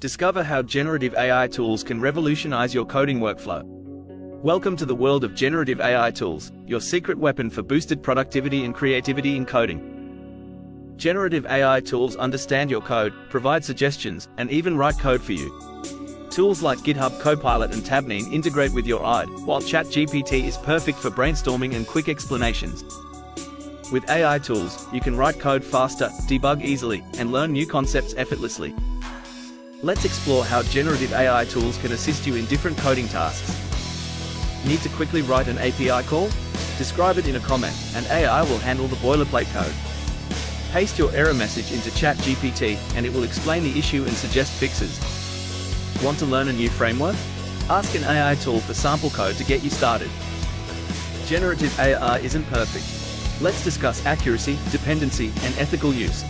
Discover how generative AI tools can revolutionize your coding workflow. Welcome to the world of generative AI tools, your secret weapon for boosted productivity and creativity in coding. Generative AI tools understand your code, provide suggestions, and even write code for you. Tools like GitHub Copilot and Tabnine integrate with your AI, while ChatGPT is perfect for brainstorming and quick explanations. With AI tools, you can write code faster, debug easily, and learn new concepts effortlessly. Let's explore how generative AI tools can assist you in different coding tasks. Need to quickly write an API call? Describe it in a comment, and AI will handle the boilerplate code. Paste your error message into ChatGPT, and it will explain the issue and suggest fixes. Want to learn a new framework? Ask an AI tool for sample code to get you started. Generative AI isn't perfect. Let's discuss accuracy, dependency, and ethical use.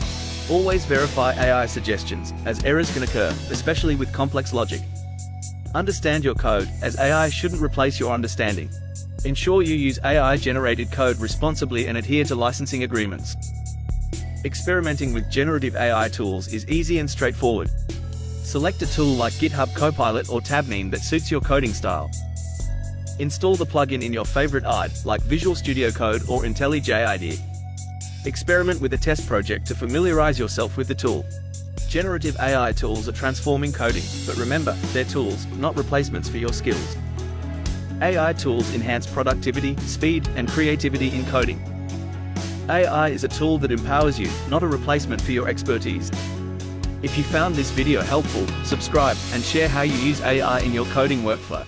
Always verify AI suggestions, as errors can occur, especially with complex logic. Understand your code, as AI shouldn't replace your understanding. Ensure you use AI-generated code responsibly and adhere to licensing agreements. Experimenting with generative AI tools is easy and straightforward. Select a tool like GitHub Copilot or Tabnine that suits your coding style. Install the plugin in your favorite IDE, like Visual Studio Code or IntelliJ IDE. Experiment with a test project to familiarize yourself with the tool. Generative AI tools are transforming coding, but remember, they're tools, not replacements for your skills. AI tools enhance productivity, speed, and creativity in coding. AI is a tool that empowers you, not a replacement for your expertise. If you found this video helpful, subscribe and share how you use AI in your coding workflow.